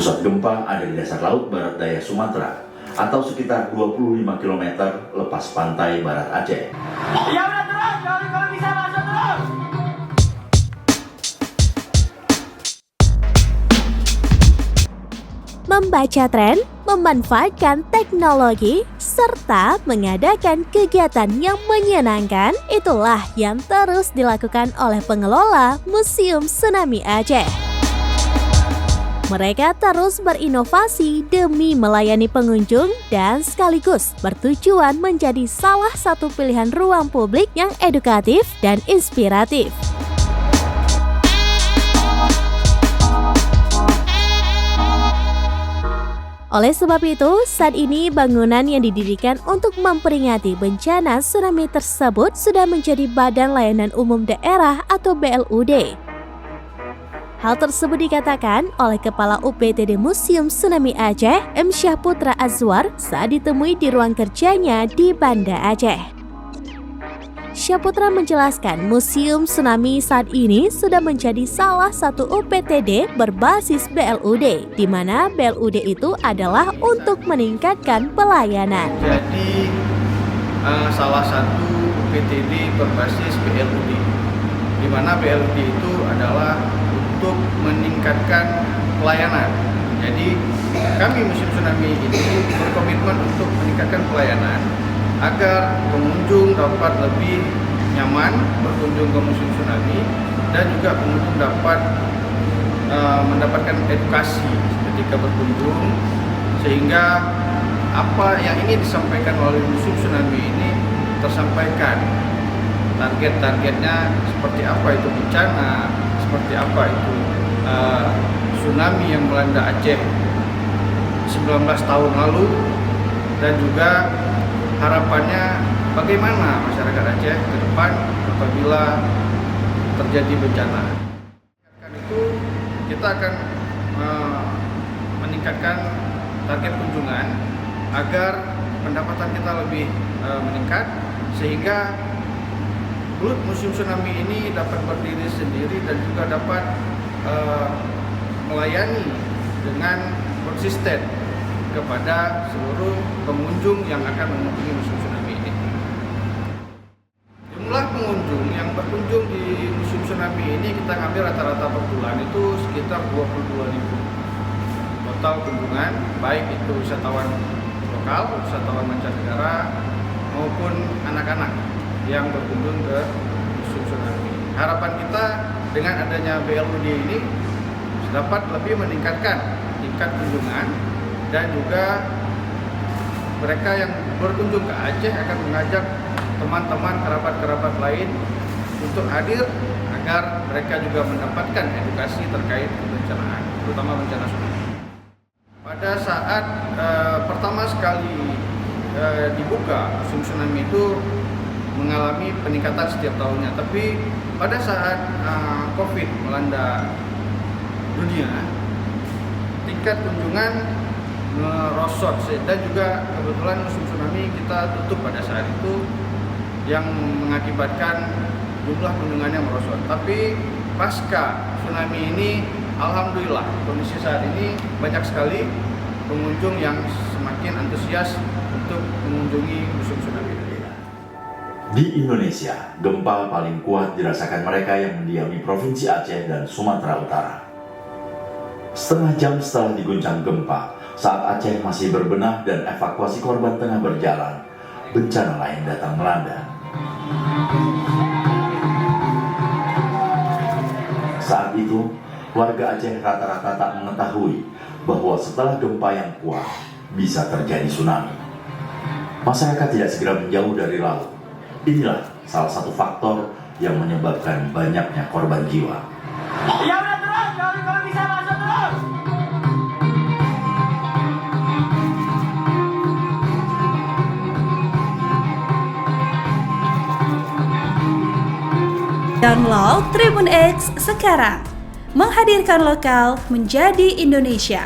Pusat gempa ada di dasar laut barat daya Sumatera atau sekitar 25 km lepas pantai barat Aceh. Ya udah terus, kalau bisa masuk terus. Membaca tren, memanfaatkan teknologi, serta mengadakan kegiatan yang menyenangkan, itulah yang terus dilakukan oleh pengelola Museum Tsunami Aceh. Mereka terus berinovasi demi melayani pengunjung dan sekaligus bertujuan menjadi salah satu pilihan ruang publik yang edukatif dan inspiratif. Oleh sebab itu, saat ini bangunan yang didirikan untuk memperingati bencana tsunami tersebut sudah menjadi Badan Layanan Umum Daerah atau BLUD. Hal tersebut dikatakan oleh Kepala UPTD Museum Tsunami Aceh, M. Syahputra Azwar, saat ditemui di ruang kerjanya di Banda Aceh. Syahputra menjelaskan Museum Tsunami saat ini sudah menjadi salah satu UPTD berbasis BLUD, di mana BLUD itu adalah untuk meningkatkan pelayanan. Jadi salah satu UPTD berbasis BLUD, di mana BLUD itu adalah untuk meningkatkan pelayanan. Jadi kami Museum Tsunami ini berkomitmen untuk meningkatkan pelayanan agar pengunjung dapat lebih nyaman berkunjung ke Museum Tsunami dan juga pengunjung dapat mendapatkan edukasi ketika berkunjung, sehingga apa yang ingin disampaikan oleh Museum Tsunami ini tersampaikan. Target-targetnya seperti apa itu bencana, seperti apa itu tsunami yang melanda Aceh 19 tahun lalu, dan juga harapannya bagaimana masyarakat Aceh ke depan apabila terjadi bencana. Itu kita akan meningkatkan target kunjungan agar pendapatan kita lebih meningkat, sehingga Museum Tsunami ini dapat berdiri sendiri dan juga dapat melayani dengan konsisten kepada seluruh pengunjung yang akan mengunjungi Museum Tsunami ini. Jumlah pengunjung yang berkunjung di Museum Tsunami ini kita ngambil rata-rata per bulan itu sekitar 22.000 total kunjungan, baik itu wisatawan lokal, wisatawan mancanegara maupun anak-anak yang berkunjung ke Museum Tsunami. Harapan kita dengan adanya BLUD ini dapat lebih meningkatkan tingkat kunjungan, dan juga mereka yang berkunjung ke Aceh akan mengajak teman-teman kerabat-kerabat lain untuk hadir agar mereka juga mendapatkan edukasi terkait kebencanaan, terutama bencana tsunami. Pada saat pertama sekali dibuka, Museum Tsunami itu mengalami peningkatan setiap tahunnya, tapi pada saat COVID melanda dunia, tingkat kunjungan merosot, dan juga kebetulan Museum Tsunami kita tutup pada saat itu yang mengakibatkan jumlah kunjungannya merosot. Tapi pasca tsunami ini, alhamdulillah kondisi saat ini banyak sekali pengunjung yang semakin antusias untuk mengunjungi Museum Tsunami. Di Indonesia, gempa paling kuat dirasakan mereka yang mendiami Provinsi Aceh dan Sumatera Utara. Setengah jam setelah diguncang gempa, saat Aceh masih berbenah dan evakuasi korban tengah berjalan, bencana lain datang melanda. Saat itu, warga Aceh rata-rata tak mengetahui bahwa setelah gempa yang kuat, bisa terjadi tsunami. Masyarakat tidak segera menjauh dari laut. Inilah salah satu faktor yang menyebabkan banyaknya korban jiwa. Ya udah terus, kalau bisa masuk terus. Download Tribun X sekarang, menghadirkan lokal menjadi Indonesia.